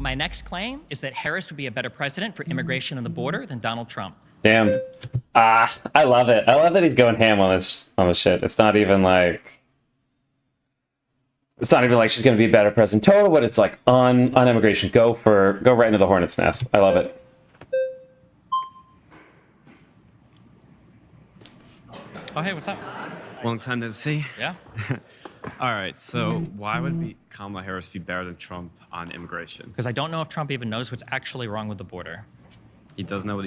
my next claim is that Harris would be a better president for immigration and the border than Donald Trump. Damn. I love it. I love that he's going ham on this shit. It's not even like she's gonna be a better president total, but it's like on immigration. Go right into the hornet's nest. I love it. Oh, hey, what's up? Long time no see. Yeah. All right, so why would Kamala Harris be better than Trump on immigration? Because I don't know if Trump even knows what's actually wrong with the border. He doesn't know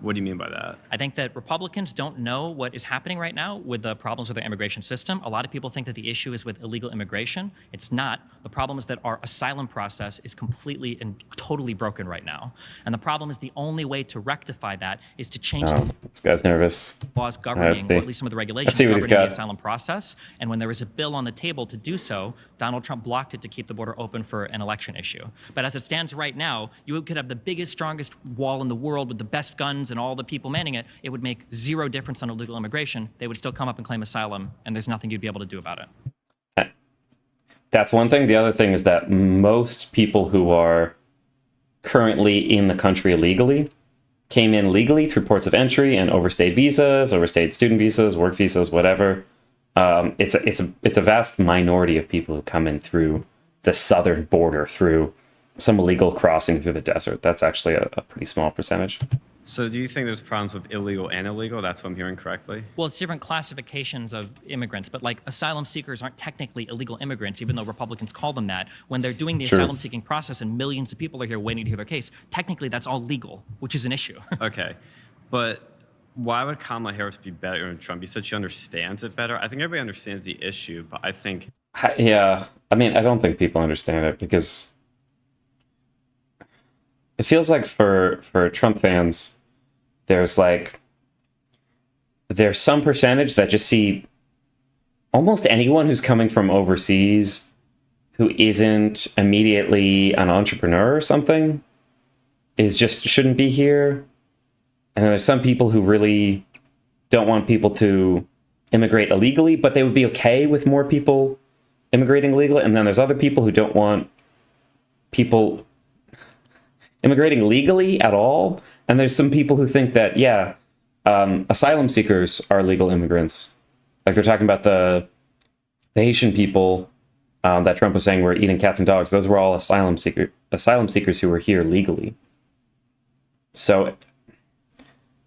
what do you mean by that? I think that Republicans don't know what is happening right now with the problems with their immigration system. A lot of people think that the issue is with illegal immigration. It's not. The problem is that our asylum process is completely and totally broken right now. And the problem is the only way to rectify that is to change the This guy's nervous. laws governing, or at least some of the regulations governing the asylum process. And when there was a bill on the table to do so, Donald Trump blocked it to keep the border open for an election issue. But as it stands right now, you could have the biggest, strongest wall in the world with the best guns and all the people manning it. It would make zero difference on illegal immigration. They would still come up and claim asylum, and there's nothing you'd be able to do about it. That's one thing. The other thing is that most people who are currently in the country illegally came in legally through ports of entry and overstayed visas, overstayed student visas, work visas, whatever. It's a vast minority of people who come in through the southern border, through some illegal crossing through the desert. That's actually a pretty small percentage. So do you think there's problems with illegal and illegal? That's what I'm hearing correctly? Well, it's different classifications of immigrants, but like asylum seekers aren't technically illegal immigrants, even though Republicans call them that. When they're doing the asylum seeking process and millions of people are here waiting to hear their case, technically that's all legal, which is an issue. Okay, but why would Kamala Harris be better than Trump? You said she understands it better. I think everybody understands the issue, but I think... Yeah, I mean, I don't think people understand it because it feels like for Trump fans, there's some percentage that just see almost anyone who's coming from overseas who isn't immediately an entrepreneur or something shouldn't be here. And there's some people who really don't want people to immigrate illegally, but they would be okay with more people immigrating legally. And then there's other people who don't want people immigrating legally at all. And there's some people who think that, asylum seekers are legal immigrants. Like they're talking about the Haitian people that Trump was saying were eating cats and dogs. Those were all asylum seekers who were here legally. So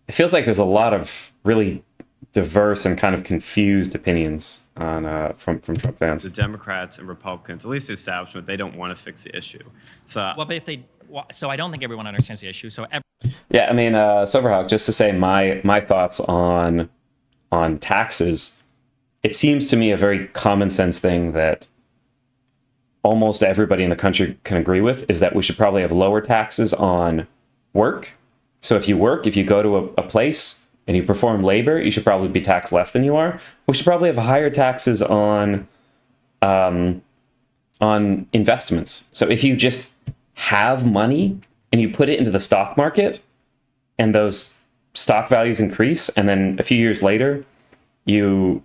it feels like there's a lot of really diverse and kind of confused opinions on from Trump fans. The Democrats and Republicans, at least the establishment, they don't want to fix the issue. So, well, but if they... So I don't think everyone understands the issue. So yeah, I mean, Silverhawk, just to say my thoughts on taxes, it seems to me a very common sense thing that almost everybody in the country can agree with is that we should probably have lower taxes on work. So if you go to a place and you perform labor, you should probably be taxed less than you are. We should probably have higher taxes on investments. So if you just have money and you put it into the stock market and those stock values increase, and then a few years later you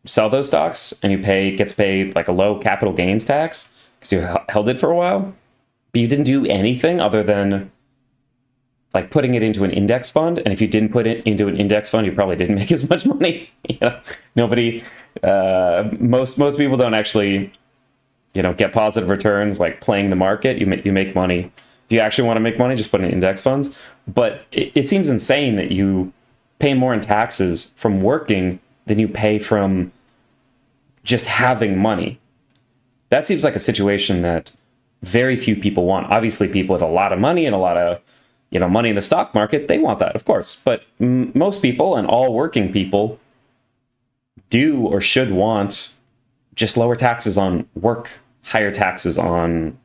sell those stocks and gets paid like a low capital gains tax because you held it for a while, but you didn't do anything other than like putting it into an index fund. And if you didn't put it into an index fund, you probably didn't make as much money. Nobody, most people don't actually, get positive returns like playing the market. You make money. If you actually want to make money, just put in index funds. But it seems insane that you pay more in taxes from working than you pay from just having money. That seems like a situation that very few people want. Obviously, people with a lot of money and a lot of money in the stock market, they want that, of course. But most people and all working people do or should want just lower taxes on work, higher taxes on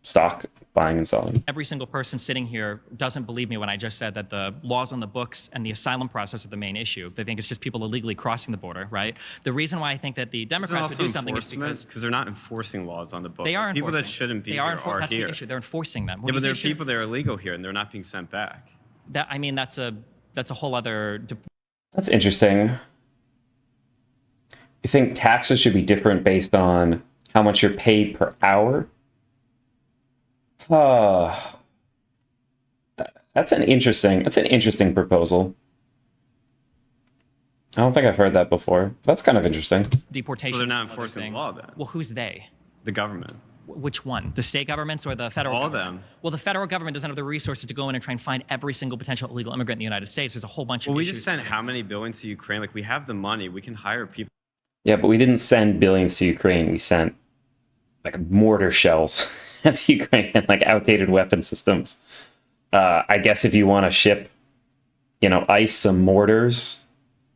stock buying and selling. Every single person sitting here doesn't believe me when I just said that the laws on the books and the asylum process are the main issue. They think it's just people illegally crossing the border, right? The reason why I think that the Democrats would do something is because they're not enforcing laws on the books. They are people enforcing. that shouldn't be they here are that's here. The issue. They're enforcing them. Yeah, but there are people that are illegal here and they're not being sent back. That's a whole other. That's interesting. You think taxes should be different based on how much you're paid per hour? That's an interesting proposal. I don't think I've heard that before. That's kind of interesting. Deportation. So they're not is another enforcing thing. the law then? Well, who's they? The government. Which one? The state governments or the federal All of government? them. Well, the federal government doesn't have the resources to go in and try and find every single potential illegal immigrant in the United States. There's a whole bunch of Well, we issues. just sent how many billions to Ukraine? Like, we have the money. We can hire people. Yeah, but we didn't send billions to Ukraine. We sent like mortar shells to Ukraine and like outdated weapon systems. I guess if you want to ship, ice, some mortars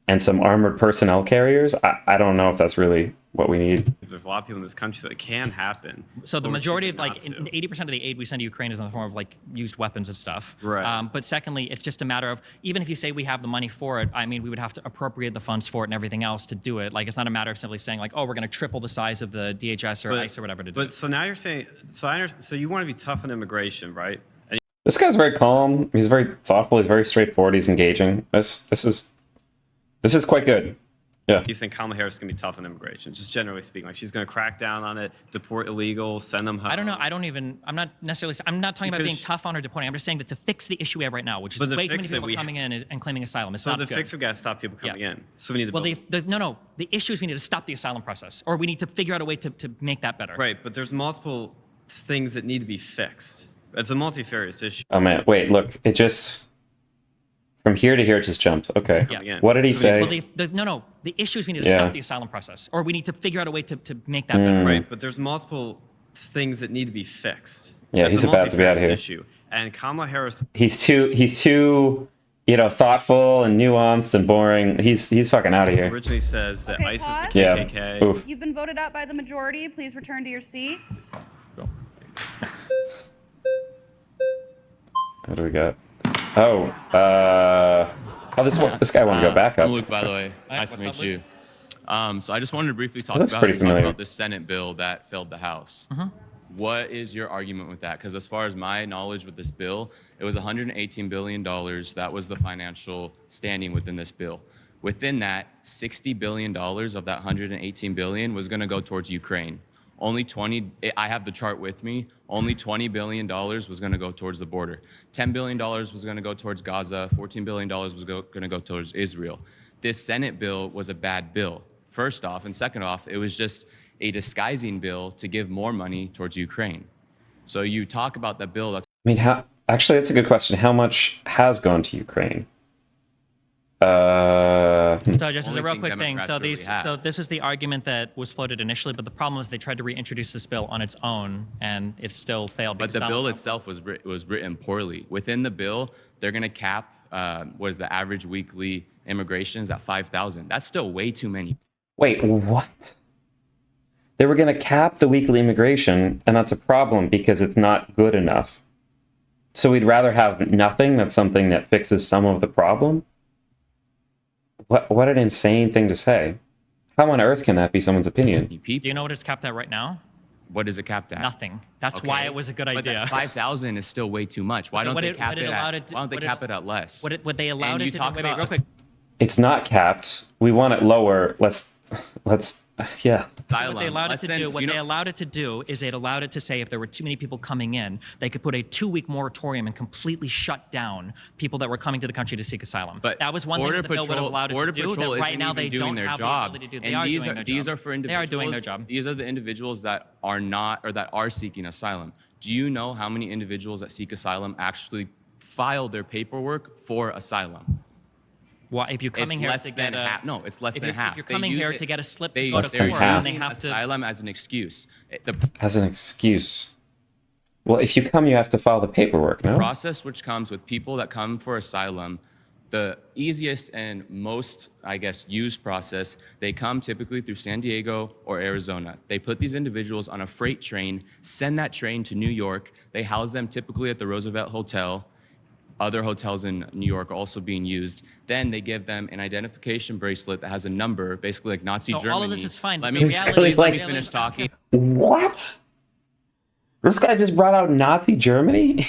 and some armored personnel carriers, I don't know if that's really what we need. There's a lot of people in this country, so it can happen. So the But we're majority of choosing not to. 80% of the aid we send to Ukraine is in the form of like used weapons and stuff. Right. But secondly, it's just a matter of, even if you say we have the money for it, I mean, we would have to appropriate the funds for it and everything else to do it. Like, it's not a matter of simply saying like, oh, we're going to triple the size of the DHS or ICE or whatever to do But it. so now you're saying, so you want to be tough on immigration, right? And This guy's very calm. He's very thoughtful. He's very straightforward. He's engaging. This is quite good. Yeah. you think Kamala Harris is going to be tough on immigration, just generally speaking? Like, she's going to crack down on it, deport illegals, send them home. I don't know. I'm not talking about being Because- tough on or deporting. I'm just saying that to fix the issue we have right now, which is But to way too many fix it, people we- coming in and claiming asylum. It's So not the good. fix, we got to stop people coming in. So we need to Well, build. the issue is we need to stop the asylum process, or we need to figure out a way to make that better. Right, but there's multiple things that need to be fixed. It's a multifarious issue. Oh man, wait, look. It just from here to here it just jumped. Okay. Yeah. What did he say? Well, the issue is we need to Yeah. stop the asylum process, or we need to figure out a way to make that better. Right, but there's multiple things that need to be fixed. Yeah, It's he's a about to be out of multifarious here. Issue. And Kamala Harris He's too thoughtful and nuanced and boring. He's fucking out of here. originally says that Okay, ISIS pause. is the Yeah. KKK. Oof. You've been voted out by the majority. Please return to your seats. What do we got? This guy wanted to go back up. I'm Luke, by the way. Nice to what's meet up, Luke? you. So I just wanted to briefly talk looks about, pretty familiar. the Senate bill that failed the House. What is your argument with that? Because as far as my knowledge with this bill, it was $118 billion. That was the financial standing within this bill. Within that, $60 billion of that $118 billion was going to go towards Ukraine. Only 20, I have the chart with me, only $20 billion was going to go towards the border. $10 billion was going to go towards Gaza, $14 billion was going to go towards Israel. This Senate bill was a bad bill, first off, and second off, it was just a disguising bill to give more money towards Ukraine. So you talk about that bill, that's I mean, actually, that's a good question. How much has gone to Ukraine? So just as Only a real thing quick thing, Democrats really have. so this is the argument that was floated initially, but the problem is they tried to reintroduce this bill on its own, and it still failed. But because the Donald bill Trump- itself was written poorly. Within the bill, they're going to cap was the average weekly immigrations at 5,000. That's still way too many. Wait, what? They were going to cap the weekly immigration, and that's a problem because it's not good enough. So we'd rather have nothing that's something that fixes some of the problem? What an insane thing to say. How on earth can that be someone's opinion? Do People, you know what it's capped at right now? what is it capped at? Nothing. That's why it was a good But idea. that 5,000 is still way too much. Why don't What they it- cap what it it allowed at? it to- Why don't they what it- cap it at less? What they allowed And it you to talk do. Wait, about real a quick. It's not capped. We want it lower. Let's yeah. So what they allowed it Less to than- do, what you know- they allowed it to do is it allowed it to say if there were too many people coming in, they could put a 2-week moratorium and completely shut down people that were coming to the country to seek asylum. But that was one thing that the bill would have allowed it Border to do. Patrol That right isn't now even they doing don't their have job. the ability to do. They And are these doing are their these job. are for They individuals. are doing their job. These are the individuals that are not or that are seeking asylum. Do you know how many individuals that seek asylum actually file their paperwork for asylum? Why, if you're coming It's here less to than get a, half. No, it's less if than you're, half. If you're They coming use here it- to get a slip They, to go to they're court, half. they using have to. asylum as an excuse. The As an excuse. Well, if you come, you have to file the paperwork, no? process which comes with people that come for asylum, the easiest and most, I guess, used process, they come typically through San Diego or Arizona. They put these individuals on a freight train, send that train to New York. They house them typically at the Roosevelt Hotel. Other hotels in New York are also being used. Then they give them an identification bracelet that has a number, basically like Nazi So Germany. all of this is fine, Let but me, the reality please is let like- me finish talking. What? This guy just brought out Nazi Germany?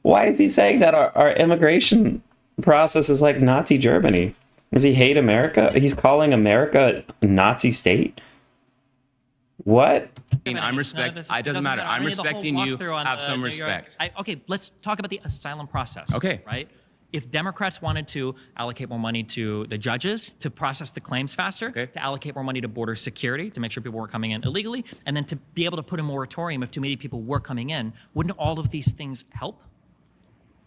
Why is he saying that our immigration process is like Nazi Germany? Does he hate America? He's calling America a Nazi state? What? I'm it doesn't matter. I'm respecting you. Have some respect. Okay, let's talk about the asylum process. Okay. Right? If Democrats wanted to allocate more money to the judges to process the claims faster, Okay. to allocate more money to border security to make sure people weren't coming in illegally, and then to be able to put a moratorium if too many people were coming in, wouldn't all of these things help?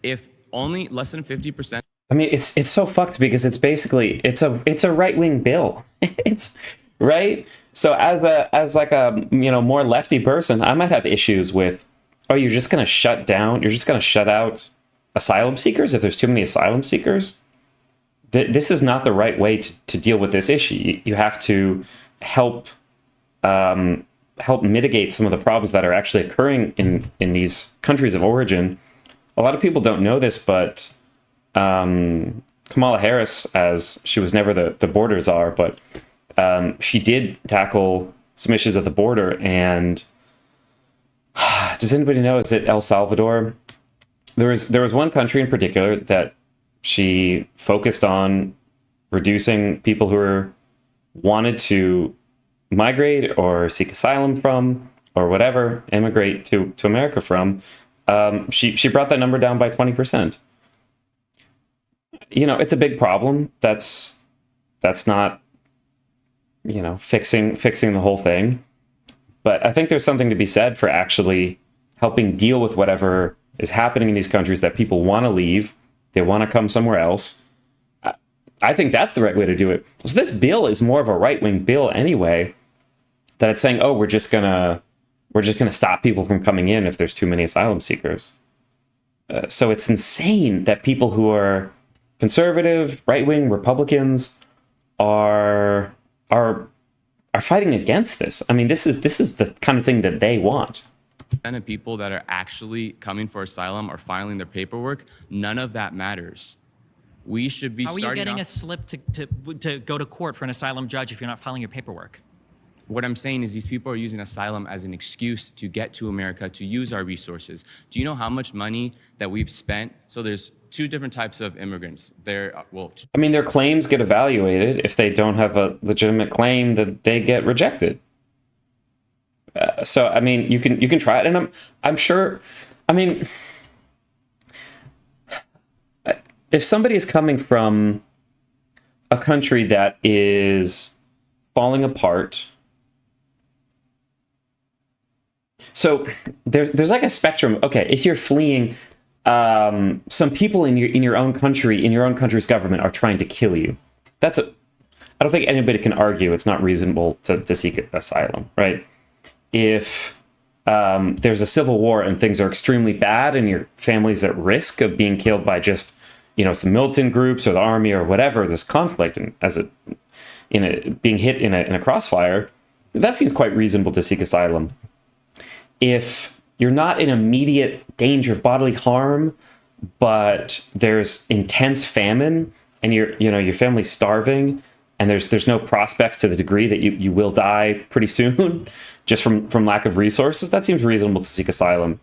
If only less than 50%. I mean, it's so fucked because it's basically it's a right-wing bill. It's right. So as like a more lefty person, I might have issues with, oh, you're just gonna shut out asylum seekers if there's too many asylum seekers. This is not the right way to deal with this issue. You have to help mitigate some of the problems that are actually occurring in these countries of origin. A lot of people don't know this, but Kamala Harris, as she was never the border czar, but she did tackle some issues at the border. And does anybody know, is it El Salvador? There was one country in particular that she focused on reducing people who wanted to migrate or seek asylum from, or whatever, immigrate to America from. She brought that number down by 20%. It's a big problem. That's not, fixing the whole thing. But I think there's something to be said for actually helping deal with whatever is happening in these countries, that people want to leave. They want to come somewhere else. I think that's the right way to do it. So this bill is more of a right-wing bill anyway, that it's saying, oh, we're just gonna stop people from coming in if there's too many asylum seekers. So it's insane that people who are conservative, right-wing Republicans are fighting against this. I mean, this is the kind of thing that they want. Of people that are actually coming for asylum or filing their paperwork, none of that matters. We should be How are you getting off. a slip to go to court for an asylum judge if you're not filing your paperwork? What I'm saying is these people are using asylum as an excuse to get to America, to use our resources. Do you know how much money that we've spent? So there's two different types of immigrants. Their claims get evaluated. If they don't have a legitimate claim, then they get rejected. So I mean, you can try it, and I'm sure. I mean, if somebody is coming from a country that is falling apart, so there's like a spectrum. Okay, if you're fleeing, some people in your own country, in your own country's government, are trying to kill you. I don't think anybody can argue it's not reasonable to seek asylum, right? If there's a civil war and things are extremely bad and your family's at risk of being killed by just, some militant groups or the army or whatever, this conflict, and being hit in a crossfire, that seems quite reasonable to seek asylum. If you're not in immediate danger of bodily harm, but there's intense famine and your family's starving, and there's no prospects to the degree that you will die pretty soon just from lack of resources, that seems reasonable to seek asylum.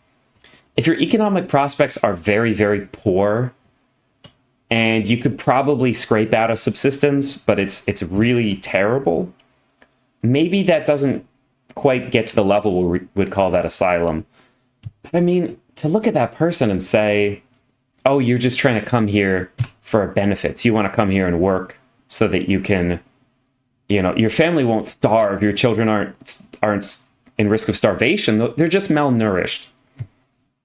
If your economic prospects are very, very poor, and you could probably scrape out a subsistence, but it's really terrible, maybe that doesn't quite get to the level where we would call that asylum. But I mean, to look at that person and say, oh, you're just trying to come here for benefits. You want to come here and work so that you can, your family won't starve. Your children aren't in risk of starvation. They're just malnourished.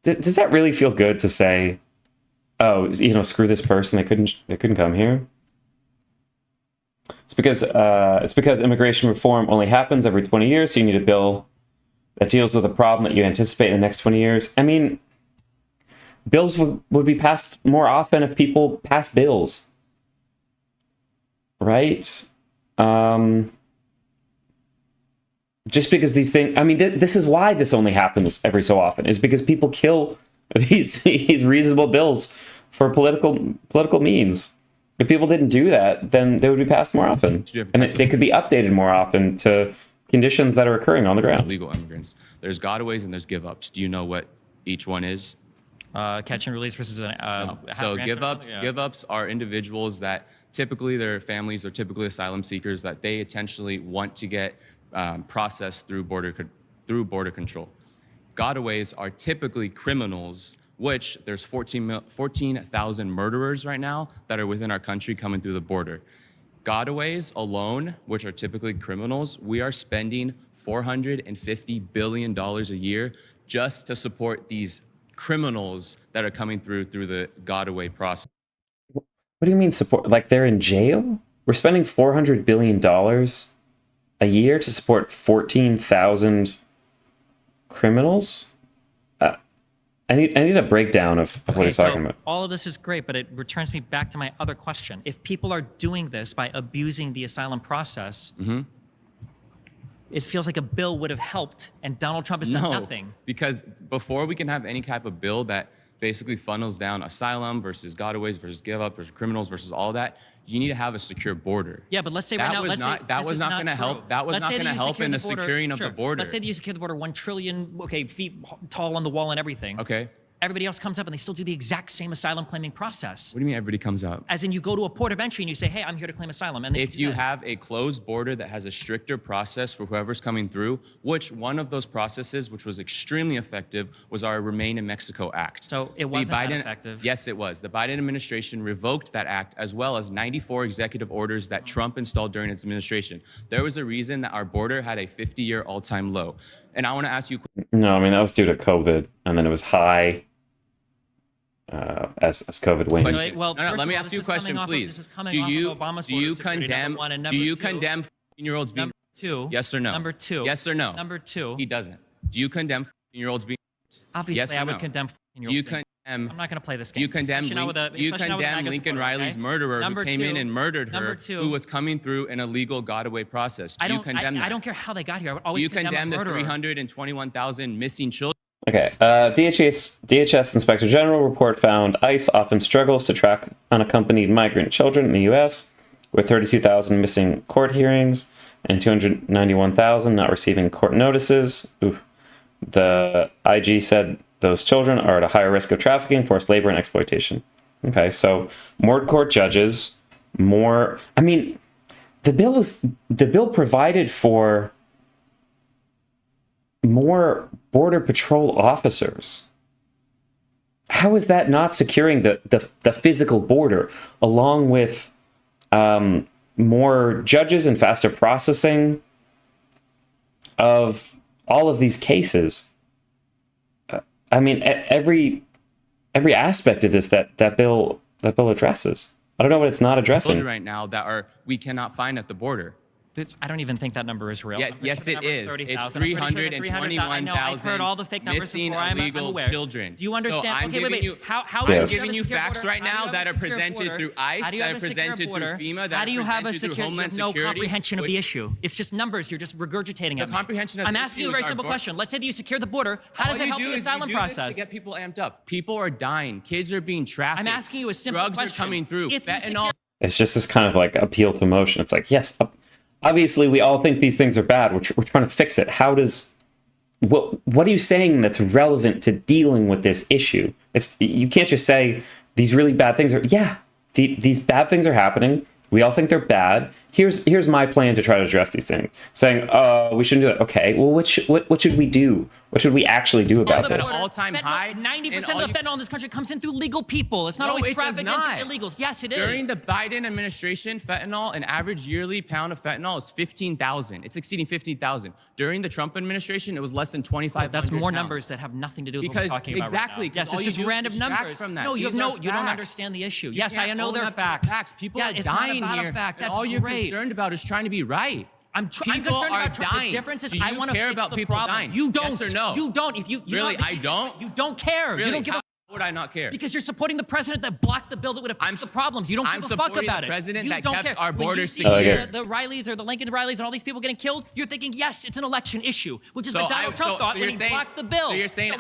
Does that really feel good to say, oh, screw this person, they couldn't come here? It's because immigration reform only happens every 20 years, so you need a bill that deals with a problem that you anticipate in the next 20 years. I mean, bills would be passed more often if people passed bills, right? Just because these things, I mean, this is why this only happens every so often, is because people kill these reasonable bills for political means. If people didn't do that, then they would be passed more often, and they could be updated more often to conditions that are occurring on the ground. Legal immigrants. There's gotaways and there's give-ups. Do you know what each one is? Catch and release versus No. So give-ups are individuals that typically their families are typically asylum seekers, that they intentionally want to get process through border control. Gotaways are typically criminals, which there's 14,000 murderers right now that are within our country coming through the border. Gotaways alone, which are typically criminals, we are spending $450 billion a year just to support these criminals that are coming through the Gotaway process. What do you mean support? Like they're in jail? We're spending $400 billion a year to support 14,000 criminals? I need a breakdown of what he's talking about. All of this is great, but it returns me back to my other question. If people are doing this by abusing the asylum process, it feels like a bill would have helped, and Donald Trump has done nothing. Because before we can have any type of bill that basically funnels down asylum versus gotaways versus give up versus criminals versus all that, you need to have a secure border. Yeah, but let's say right now, that was not going to help. That was not going to help in the securing of the border. Let's say that you secure the border 1 trillion, feet tall on the wall and everything. Okay. Everybody else comes up and they still do the exact same asylum claiming process. What do you mean everybody comes up? As in you go to a port of entry and you say, hey, I'm here to claim asylum. And if you have a closed border that has a stricter process for whoever's coming through, which one of those processes, which was extremely effective, was our Remain in Mexico Act. So it wasn't that effective? Yes, it was. The Biden administration revoked that act, as well as 94 executive orders that Trump installed during its administration. There was a reason that our border had a 50-year all-time low. And I want to ask you... No, I mean, that was due to COVID, and then it was high as COVID waned. Let me ask you a question, please. Do you condemn 14-year-olds being... Yes or no? Number two. Yes or no? Number two. He doesn't. Do you condemn 14-year-olds being... Obviously, yes or I would no? condemn 14-year-olds. Do you condemn... I'm not going to play this game. Do you condemn Lincoln Riley's murderer who came in and murdered her, who was coming through an illegal Gotaway process? Do you condemn that? I don't care how they got here. I would always condemn the 321,000 missing children? Okay. DHS Inspector General report found ICE often struggles to track unaccompanied migrant children in the U.S., with 32,000 missing court hearings and 291,000 not receiving court notices. Oof. The IG said those children are at a higher risk of trafficking, forced labor, and exploitation. Okay, so more court judges, more... I mean, the bill provided for more Border Patrol officers. How is that not securing the physical border, along with more judges and faster processing of all of these cases? I mean, every aspect of this that bill addresses. I don't know what it's not addressing right now that we cannot find at the border. I don't even think that number is real. Yes, it is. It's 321,000 missing illegal children. Do you understand? So I'm giving you facts right now that are presented through ICE, that are presented through FEMA, that are presented through Homeland Security. No comprehension of the issue. It's just numbers. You're just regurgitating it. I'm asking you a very simple question. Let's say that you secure the border. How does it help the asylum process? To get people amped up. People are dying. Kids are being trafficked. I'm asking you a simple question. Drugs are coming through. It's just this kind of like appeal to emotion. It's like, yes, obviously we all think these things are bad. We're trying to fix it. What are you saying that's relevant to dealing with this issue? You can't just say these really bad things are, these bad things are happening. We all think they're bad. Here's my plan to try to address these things. Saying, we shouldn't do that. Okay, well, what should we do? What should we actually do about this? All-time high. 90% of the fentanyl in this country comes in through legal people. It's not always trafficked into illegals. Yes, it is. During the Biden administration, an average yearly pound of fentanyl is 15,000. It's exceeding 15,000. During the Trump administration, it was less than 2,500. That's more numbers that have nothing to do with what we're talking about right now. Yes, it's just random numbers. No, you don't understand the issue. Yes, I know they're facts. People are dying here. And all you're concerned about is trying to be right. I'm concerned about dying. The difference is I want to fix the problem. You don't. Yes or no? You don't. Really, I don't? You don't care. Really? You don't give a... How would I not care? Because you're supporting the president that blocked the bill that would have fixed the problems. You don't give a fuck about it. I'm supporting the president that kept care. our borders secure. secure. The Rileys or the Lincoln Rileys and all these people getting killed, you're thinking, yes, it's an election issue, which is what Donald Trump thought when he blocked the bill. So you're saying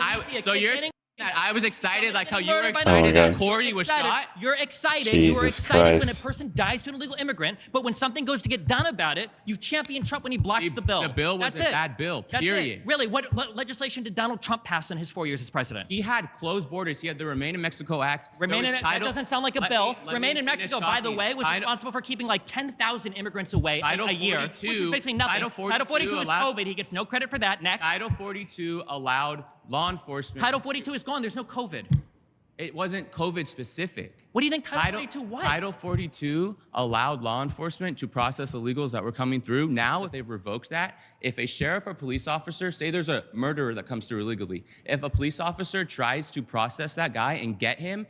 that. I was excited like how you were Murdered by excited Oh, that Corey was excited. shot. You're excited. You are Jesus excited when a Christ. person dies to an illegal immigrant, but when something goes to get done about it, you champion Trump when he blocks the bill. The bill was That's a it. bad bill, That's period. it. Really, what legislation did Donald Trump pass in his 4 years as president? He had closed borders. He had the Remain in Mexico Act. Remain in that doesn't sound like a bill. Remain in Mexico, by the way, was responsible for keeping like 10,000 immigrants away Title a year, 42 which is basically nothing. Title 42 is allowed- COVID. He gets no credit for that. Next. Title 42 allowed law enforcement. Title 42 is gone. There's no COVID. It wasn't COVID specific. What do you think Title 42 was? Title 42 allowed law enforcement to process illegals that were coming through. Now they've revoked that. If a sheriff or police officer, say there's a murderer that comes through illegally, if a police officer tries to process that guy and get him,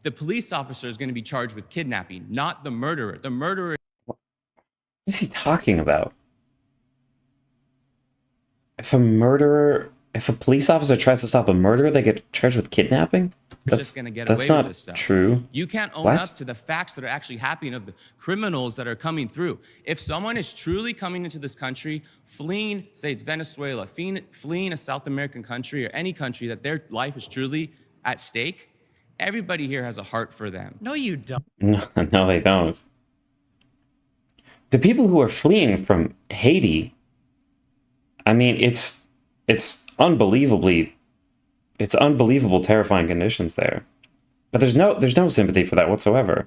the police officer is going to be charged with kidnapping, not the murderer. The murderer. What is he talking about? If a police officer tries to stop a murderer, they get charged with kidnapping? Just going to get that's away not with this stuff. true. You can't own What? up to the facts that are actually happening of the criminals that are coming through. If someone is truly coming into this country, fleeing, say it's Venezuela, fleeing a South American country or any country that their life is truly at stake, everybody here has a heart for them. No, you don't. No, no, they don't. The people who are fleeing from Haiti, I mean, it's unbelievable terrifying conditions there. But there's no sympathy for that whatsoever.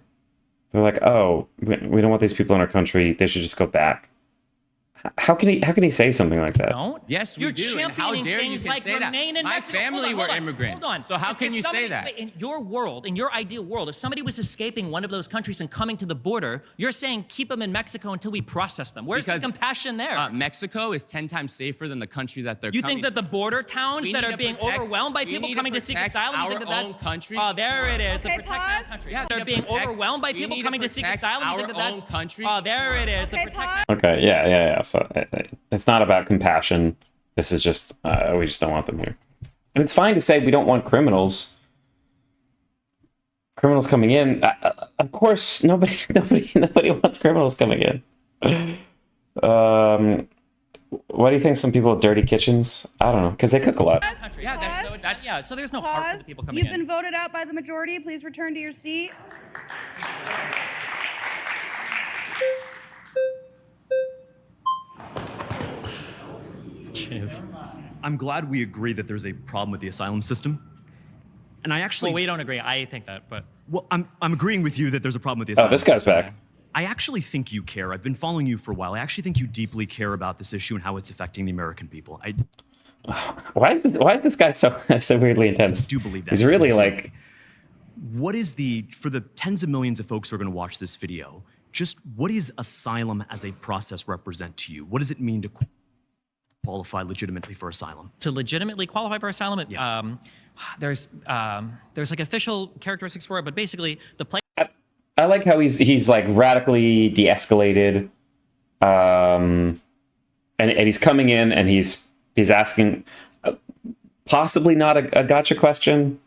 They're like, oh, we don't want these people in our country. They should just go back. How can he say something like that? Don't. Yes, we You're do. And how championing dare you things can like say that? Remain in My Mexico. family Hold on, were hold on, immigrants. Hold on. So how If can you say somebody- that? In your world, in your ideal world, if somebody was escaping one of those countries and coming to the border, you're saying keep them in Mexico until we process them. Where's Because, the compassion there? Mexico is 10 times safer than the country that they're You coming. think that the border towns We that need are to being protect- overwhelmed by we people need to coming to seek protect asylum, you think our that that's own country. Oh, there it is. Okay, the protect pause. our country. Yeah, They're to being protect- overwhelmed by we people need to coming to seek protect asylum. You think our that that's own country. Oh, there it is. Okay, the protect Okay, yeah. So it's not about compassion. This is just we just don't want them here. And it's fine to say we don't want criminals. Criminals coming in. Of course, nobody wants criminals coming in. Why do you think some people have dirty kitchens? I don't know, because they cook a lot. Yeah, Pause. so there's no heart for the Pause. people coming You've in. been voted out by the majority. Please return to your seat. Jeez. I'm glad we agree that there's a problem with the asylum system. And I actually, Well, we don't agree. I think that, but well, I'm agreeing with you that there's a problem with the Oh, asylum this guy's system. back. I actually think you care. I've been following you for a while. I actually think you deeply care about this issue and how it's affecting the American people. I Why is this guy so weirdly intense? do believe that. He's really sincerely. like, What is for the tens of millions of folks who are going to watch this video, just what is asylum as a process represent to you? What does it mean to qualify legitimately for asylum? to legitimately qualify for asylum, there's like official characteristics for it, but basically the place I like how he's like radically de-escalated, and he's coming in and he's asking possibly not a gotcha question,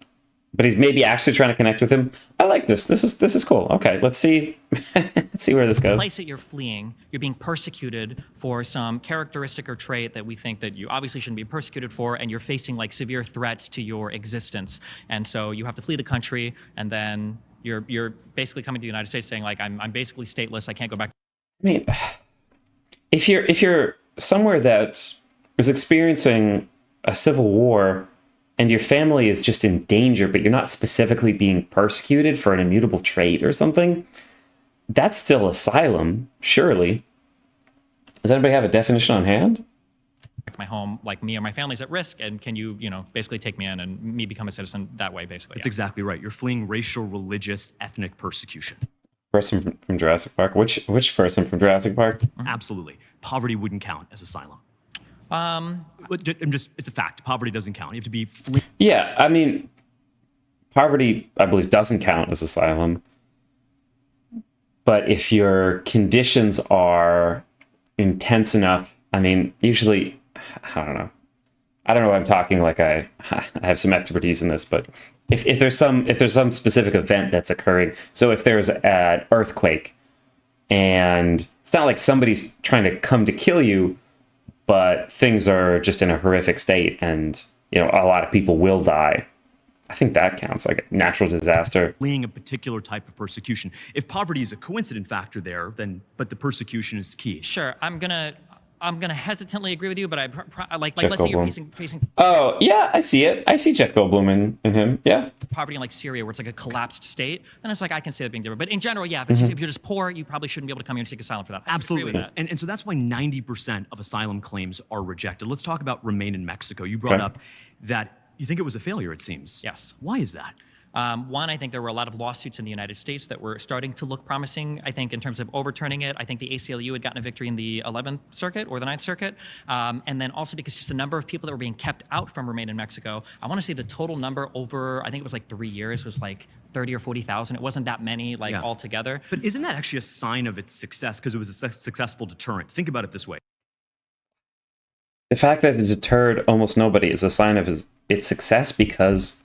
but he's maybe actually trying to connect with him. I like this. This is cool. Okay, let's see let's see where this goes. place that you're fleeing, you're being persecuted for some characteristic or trait that we think that you obviously shouldn't be persecuted for, and you're facing like severe threats to your existence. And so you have to flee the country, and then you're basically coming to the United States saying like, I'm basically stateless. I can't go back. I mean, if you're somewhere that is experiencing a civil war and your family is just in danger, but you're not specifically being persecuted for an immutable trait or something, that's still asylum, surely. Does anybody have a definition on hand? My home, like me or my family's at risk, and can you basically take me in and me become a citizen that way, basically. That's exactly right. You're fleeing racial, religious, ethnic persecution. Person from Jurassic Park? Which person from Jurassic Park? Absolutely. Poverty wouldn't count as asylum. It's a fact. Poverty doesn't count. You have to be fleeing. Yeah, I mean, poverty, I believe, doesn't count as asylum. But if your conditions are intense enough, I mean, usually, I don't know if I'm talking like I have some expertise in this, but if there's some specific event that's occurring, so if there's an earthquake and it's not like somebody's trying to come to kill you, but things are just in a horrific state and a lot of people will die, I think that counts, like a natural disaster. fleeing a particular type of persecution. If poverty is a coincident factor there, then but the persecution is key. Sure, I'm gonna hesitantly agree with you, but like Jeff let's say you're Goldblum. facing Oh, yeah, I see it. I see Jeff Goldblum in him. Yeah. poverty in like Syria, where it's like a collapsed state, then it's like I can see that being different. But in general, yeah, Mm-hmm. if you're just poor, you probably shouldn't be able to come here and seek asylum for that. I would agree Absolutely. with that. And so that's why 90% of asylum claims are rejected. Let's talk about Remain in Mexico. You brought Okay. up that you think it was a failure, it seems. Yes. Why is that? One, I think there were a lot of lawsuits in the United States that were starting to look promising, I think, in terms of overturning it. I think the ACLU had gotten a victory in the 11th Circuit or the 9th Circuit. And then also because just the number of people that were being kept out from Remain in Mexico, I want to say the total number over, I think it was like 3 years, was like 30 or 40,000. It wasn't that many, like, Yeah. altogether. But isn't that actually a sign of its success because it was a successful deterrent? Think about it this way. The fact that it deterred almost nobody is a sign of its success because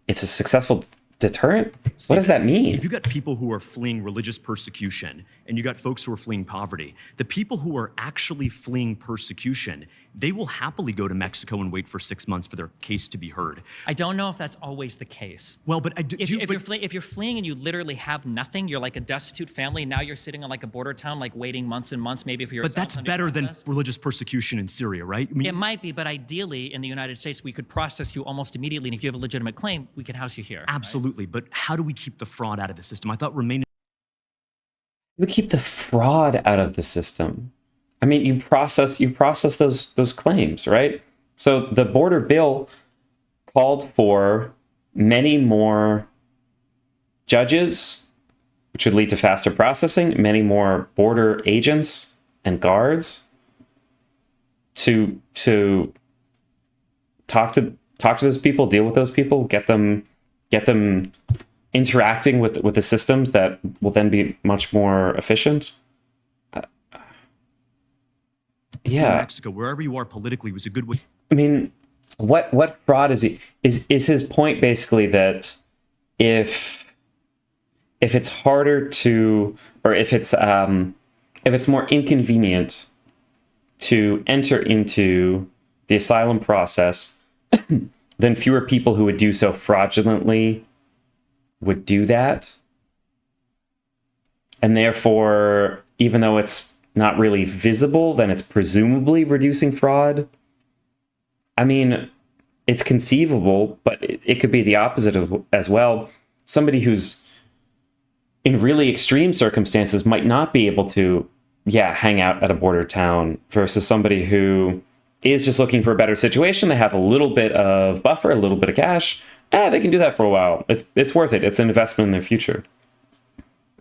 it's a successful deterrent? What does that mean? If you got people who are fleeing religious persecution and you got folks who are fleeing poverty, the people who are actually fleeing persecution, they will happily go to Mexico and wait for 6 months for their case to be heard. I don't know if that's always the case. Well, but If you're fleeing and you literally have nothing, you're like a destitute family. Now you're sitting on like a border town, like waiting months and months, maybe for your. but that's asylum better than process. religious persecution in Syria, right? I mean, It might be, but ideally in the United States, we could process you almost immediately, and if you have a legitimate claim, we can house you here. absolutely. But how do we keep the fraud out of the system? I thought Remain. We keep the fraud out of the system. I mean, you process those claims, right? So the border bill called for many more judges, which would lead to faster processing, many more border agents and guards to talk to those people, deal with those people, get them interacting with the systems that will then be much more efficient. Yeah, Mexico, wherever you are politically, was a good way. I mean, what fraud is he? Is his point basically that if it's harder to, or if it's more inconvenient to enter into the asylum process, then fewer people who would do so fraudulently would do that, and therefore, even though it's not really visible, then it's presumably reducing fraud. I mean, it's conceivable, but it could be the opposite as well. Somebody who's in really extreme circumstances might not be able to, hang out at a border town versus somebody who is just looking for a better situation. They have a little bit of buffer, a little bit of cash. They can do that for a while. It's worth it. It's an investment in their future.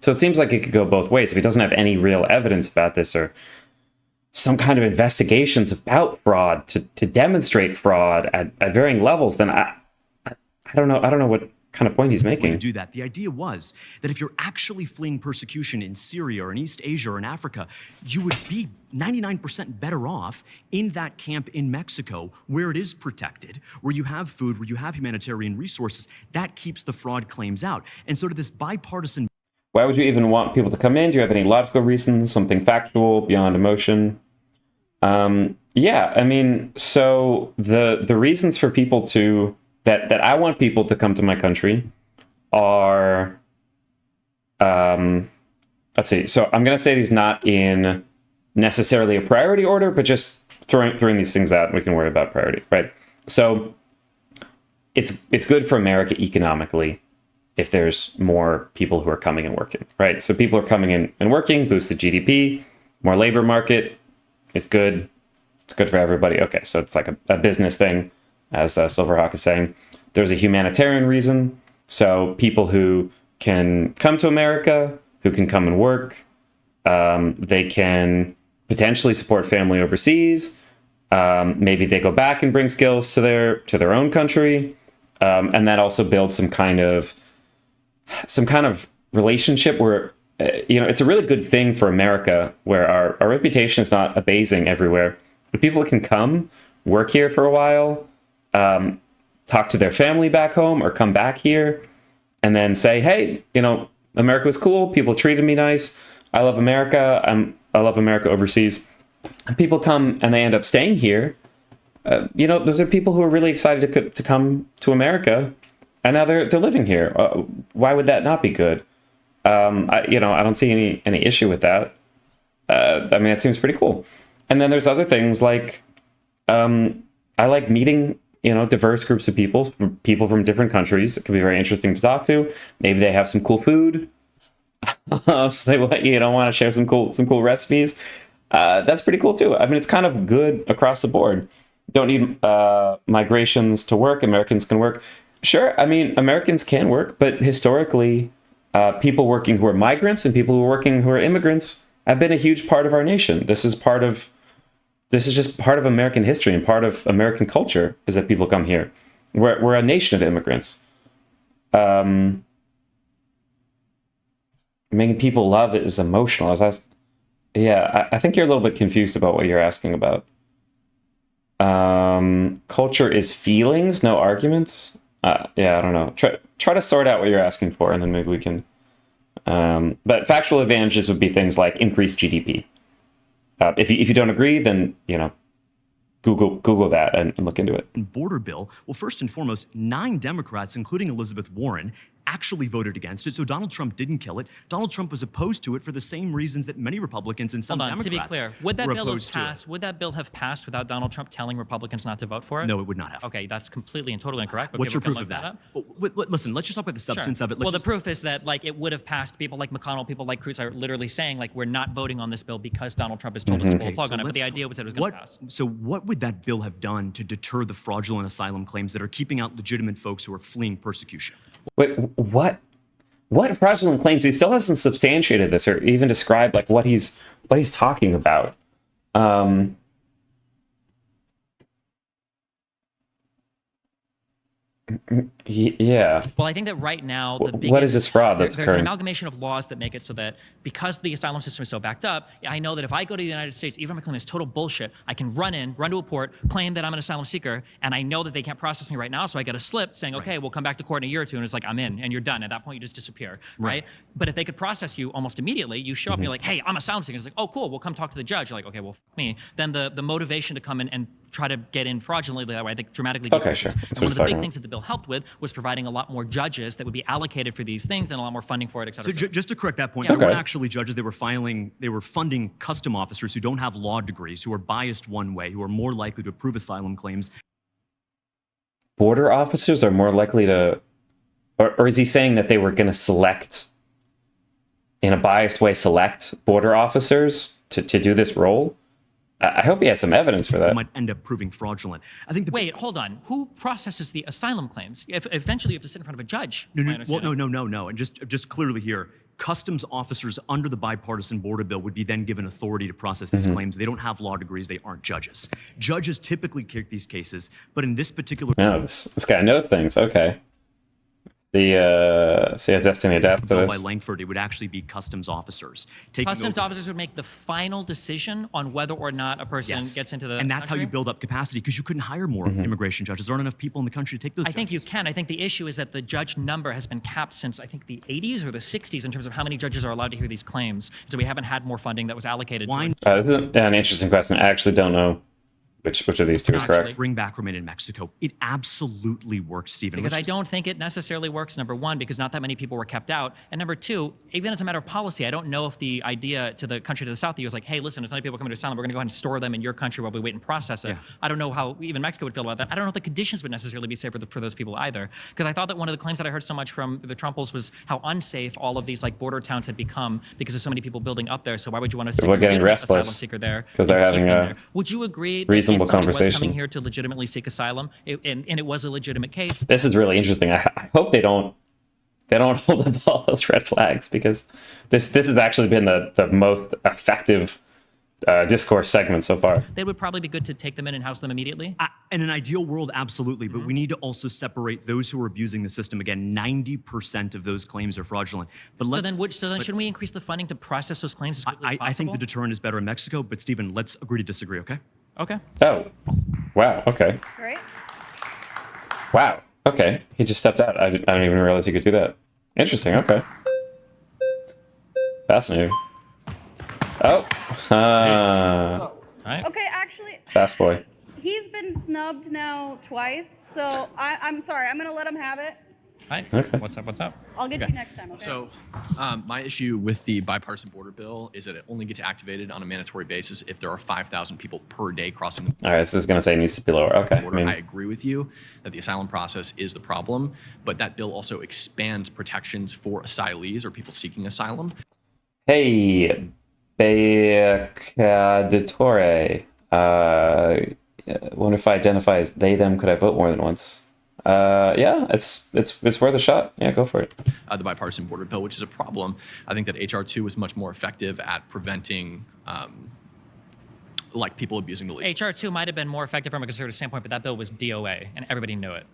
So it seems like it could go both ways. If he doesn't have any real evidence about this or some kind of investigations about fraud to demonstrate fraud at varying levels, then I don't know what kind of point he's To making. do that. The idea was that if you're actually fleeing persecution in Syria or in East Asia or in Africa, you would be 99% better off in that camp in Mexico where it is protected, where you have food, where you have humanitarian resources. That keeps the fraud claims out. And so to this bipartisan. Why would you even want people to come in? Do you have any logical reasons, something factual beyond emotion? I mean, so the reasons for people that I want people to come to my country are, let's see. So I'm going to say these not in necessarily a priority order, but just throwing these things out, we can worry about priority, right? So it's good for America economically if there's more people who are coming and working, right? So people are coming in and working, boost the GDP, more labor market. It's good. It's good for everybody. Okay, so it's like a business thing, as Silverhawk is saying. There's a humanitarian reason. So people who can come to America, who can come and work, they can potentially support family overseas. Maybe they go back and bring skills to their own country, and that also builds some kind of relationship where it's a really good thing for America, where our reputation is not abasing everywhere. But people can come, work here for a while, talk to their family back home, or come back here, and then say, hey, America was cool. People treated me nice. I love America. I love America overseas. And people come and they end up staying here. Those are people who are really excited to come to America, and now they're living here. Why would that not be good? I don't see any issue with that. I mean, it seems pretty cool. And then there's other things like I like meeting diverse groups of people from different countries. It could be very interesting to talk to. Maybe they have some cool food, so they want to share some cool recipes. That's pretty cool too. I mean, it's kind of good across the board. Don't need migrations to work. Americans can work. Sure, I mean, Americans can work, but historically, people working who are migrants and people who are immigrants have been a huge part of our nation. This is just part of American history and part of American culture is that people come here. We're a nation of immigrants. Making people love it is emotional. I think you're a little bit confused about what you're asking about. Culture is feelings, no arguments. I don't know. Try to sort out what you're asking for, and then maybe we can. But factual advantages would be things like increased GDP. If you don't agree, then Google that and look into it. Border bill. Well, first and foremost, 9 Democrats, including Elizabeth Warren, actually voted against it. So Donald Trump didn't kill it. Donald Trump was opposed to it for the same reasons that many Republicans and some Democrats to be clear, would that were bill have opposed to it. passed? Would that bill have passed without Donald Trump telling Republicans not to vote for it? No, it would not have. Okay, that's completely and totally incorrect. Okay, What's your we can proof look of that? up. Well, listen, let's just talk about the substance of it. Well, the proof is that it would have passed. People like McConnell, people like Cruz are literally saying we're not voting on this bill because Donald Trump has told us to pull the plug on it. But the idea was that it was going to pass. So what would that bill have done to deter the fraudulent asylum claims that are keeping out legitimate folks who are fleeing persecution? Wait, what? What fraudulent claims? He still hasn't substantiated this or even described what he's talking about. Yeah. Well, I think that right now the biggest, what is this fraud that's there's an occurring? amalgamation of laws that make it so that because the asylum system is so backed up, I know that if I go to the United States, even if my claim is total bullshit, I can run to a port, claim that I'm an asylum seeker, and I know that they can't process me right now, so I get a slip saying, okay, we'll come back to court in a year or two, and it's like, I'm in, and you're done. At that point, you just disappear, right? But if they could process you almost immediately, you show up and you're like, hey, I'm a asylum seeker. It's like, oh, cool, we'll come talk to the judge. You're like, okay, well, f me. Then the motivation to come in and try to get in fraudulently that way, I think dramatically decreases. Okay, sure. And one of the big things that the bill helped with was providing a lot more judges that would be allocated for these things and a lot more funding for it, et cetera. So just to correct that point, Yeah. they weren't actually judges. They were funding custom officers who don't have law degrees, who are biased one way, who are more likely to approve asylum claims. Border officers are more likely to, or is he saying that they were going to select, in a biased way, select border officers to do this role? I hope he has some evidence for that. Might end up proving fraudulent. I think. Wait, hold on. Who processes the asylum claims? If eventually you have to sit in front of a judge. No. No. And just clearly here, customs officers under the bipartisan border bill would be then given authority to process these claims. They don't have law degrees. They aren't judges. Judges typically kick these cases, but in this particular. No, this guy knows things. Okay. See how Destiny adapt to By this. Langford, it would actually be customs officers. Customs officers would make the final decision on whether or not a person gets into the And that's how country? you build up capacity, because you couldn't hire more immigration judges. There aren't enough people in the country to take those I think you judges. can. I think the issue is that the judge number has been capped since, I think, the 80s or the 60s in terms of how many judges are allowed to hear these claims. So we haven't had more funding that was allocated Why to it. This is an interesting question. I actually don't know which of these two is correct. bring back remain in Mexico? It absolutely works, Stephen. Because I don't think it necessarily works, number one, because not that many people were kept out. And number two, even as a matter of policy, I don't know if the idea to the country to the south, was like, hey, listen, if not people coming to asylum, we're going to go ahead and store them in your country while we wait and process it. Yeah. I don't know how even Mexico would feel about that. I don't know if the conditions would necessarily be safe for those people either. Because I thought that one of the claims that I heard so much from the Trumples was how unsafe all of these border towns had become because of so many people building up there. So why would you want to stick People are a getting legitimate asylum restless seeker there? because they're and keep having them a there? Would you agree that reasonable if somebody was conversation. coming here to legitimately seek asylum, and it was a legitimate case? This is really interesting. I hope they don't hold up all those red flags, because this has actually been the most effective discourse segment so far. They would probably be good to take them in and house them immediately. In an ideal world, absolutely, but we need to also separate those who are abusing the system. Again, 90% of those claims are fraudulent. But So then shouldn't we increase the funding to process those claims as quickly as possible? I think the deterrent is better in Mexico, but Stephen, let's agree to disagree, okay? Okay. Oh, wow. Okay. Great. Wow. Okay. He just stepped out. I don't even realize he could do that. Interesting. Okay. Fascinating. Oh. All right. Okay, actually, Fast boy. he's been snubbed now twice, so I'm sorry. I'm gonna let him have it. Hi. Okay. What's up? What's up? I'll get you next time, okay? So, my issue with the bipartisan border bill is that it only gets activated on a mandatory basis if there are 5,000 people per day crossing the All right, this is going to say it needs to be lower. Okay. border. I agree with you that the asylum process is the problem, but that bill also expands protections for asylees or people seeking asylum. Hey, Beccaditore. Wonder if I identify as they, them, could I vote more than once? Yeah, it's worth a shot. Yeah, go for it. The bipartisan border bill, which is a problem. I think that HR 2 was much more effective at preventing like people abusing the legal HR 2 might have been more effective from a conservative standpoint, but that bill was DOA, and everybody knew it.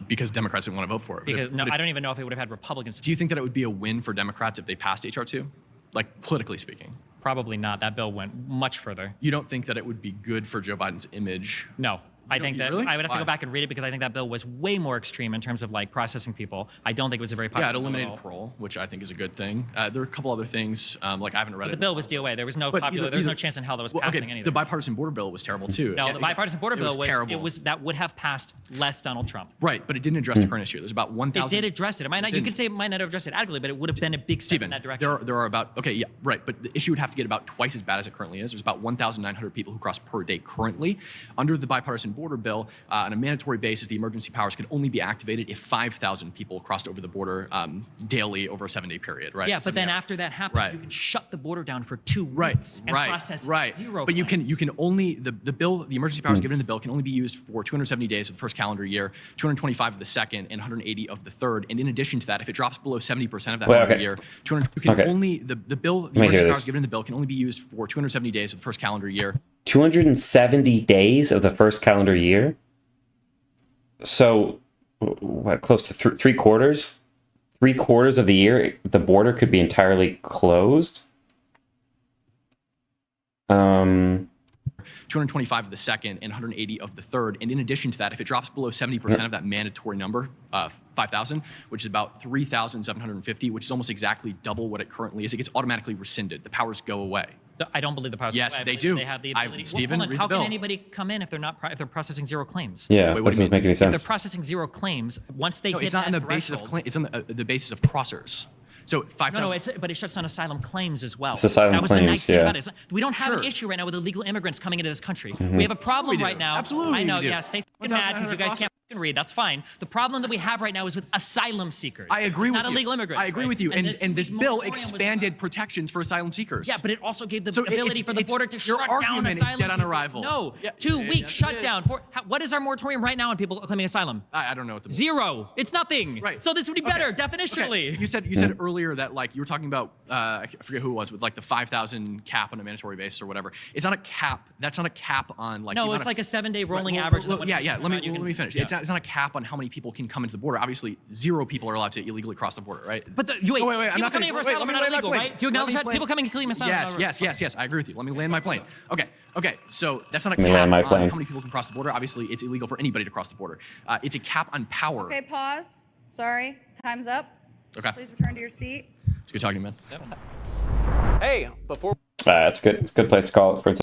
because Democrats didn't want to vote for it. Because no, I don't even know if it would have had Republicans. Do you think that it would be a win for Democrats if they passed HR 2? Like politically speaking? Probably not. That bill went much further. You don't think that it would be good for Joe Biden's image? No. I think that really? I would have to Why? go back and read it because I think that bill was way more extreme in terms of like processing people. I don't think it was a very popular Yeah, it bill at eliminated all. parole, which I think is a good thing. There are a couple other things, like I haven't read But it. the bill was DOA. There was no But popular. either- There was no either- chance in hell that was Well, passing okay, anything. the bipartisan border bill was terrible too. No, Yeah, the bipartisan border bill was terrible. it was that would have passed less Donald Trump. Right, but it didn't address the current issue. There's about 1,000. It did address it. It might not. You could say it might not have addressed it adequately, but it would have been a big step Stephen, in that direction. there are about, okay, yeah, right, but the issue would have to get about twice as bad as it currently is. There's about 1,900 people who cross per day currently. Under the bipartisan border bill, on a mandatory basis, the emergency powers could only be activated if 5,000 people crossed over the border daily over a 7-day period, right? Yeah, but then 7 after that happens, Right. you can shut the border down for 2 Right, weeks and right, process right. zero But you claims. can only the bill, the emergency powers given in the bill can only be used for 270 days of the first calendar year, 225 of the second, and 180 of the third. And in addition to that, if it drops below 70% of that Wait, calendar okay. year, 200, you can Okay. only the bill, the me hear emergency powers this. given in the bill can only be used for 270 days of the first calendar year. 270 days of the first calendar year. So, what, close to three quarters? 3/4 of the year, the border could be entirely closed. 225 of the second and 180 of the third. And in addition to that, if it drops below 70% of that mandatory number, 5,000, which is about 3,750, which is almost exactly double what it currently is, it gets automatically rescinded. The powers go away. I don't believe the powers. Yes, I they believe do. They have the I- ability. Stephen, hold on. read How the can bill. anybody come in if they're not if they're processing zero claims? Yeah, Wait, what that do you doesn't make any If they're sense. processing zero claims, once they No, hit it's not that on the basis of threshold- it's on the basis of crossers. So 5,000. No, but it shuts down asylum claims as well. It's asylum that was the claims, nice thing yeah. about it. We don't have an Sure. issue right now with illegal immigrants coming into this country. Mm-hmm. We have a problem we do. right now. Absolutely I know. we do. Yeah, stay fucking mad because you guys can't fucking read. That's fine. The problem that we have right now is with asylum seekers. I agree It's with not you. illegal immigrants. I agree right? with you. And the this two-week bill moratorium was expanded protections for asylum seekers. Yeah, but it also gave the So ability for the border to your shut down argument is asylum. dead on people. arrival. No, Yeah, 2 yeah, weeks yes, it shutdown. What is our moratorium right now on people claiming asylum? I don't know what the Zero. It's nothing. Right. So this would be better Okay. definitionally. Okay. You said earlier that like you were talking about I forget who it was with like the 5,000 cap on a mandatory basis or whatever. It's not a cap. That's not a cap on like. the No, amount it's of- like a 7-day rolling Well, average. well, that yeah, when- yeah. Let you me can- finish. yeah. It's not a cap on how many people can come into the border. Obviously, 0 people are allowed to illegally cross the border, right? But Oh, wait, I'm people not coming in for finished. Wait, asylum let are me not land my illegal, plane. right? Do you acknowledge Let that? me People coming and claiming asylum. Yes. I agree with you. Let me land my plane. Okay. So that's not a Let me cap land my on plane. how many people can cross the border. Obviously, it's illegal for anybody to cross the border. It's a cap on power. Okay, pause. Sorry, time's up. Okay. Please return to your seat. It's good talking to you, man. Hey, before It's good. It's a good place to call it for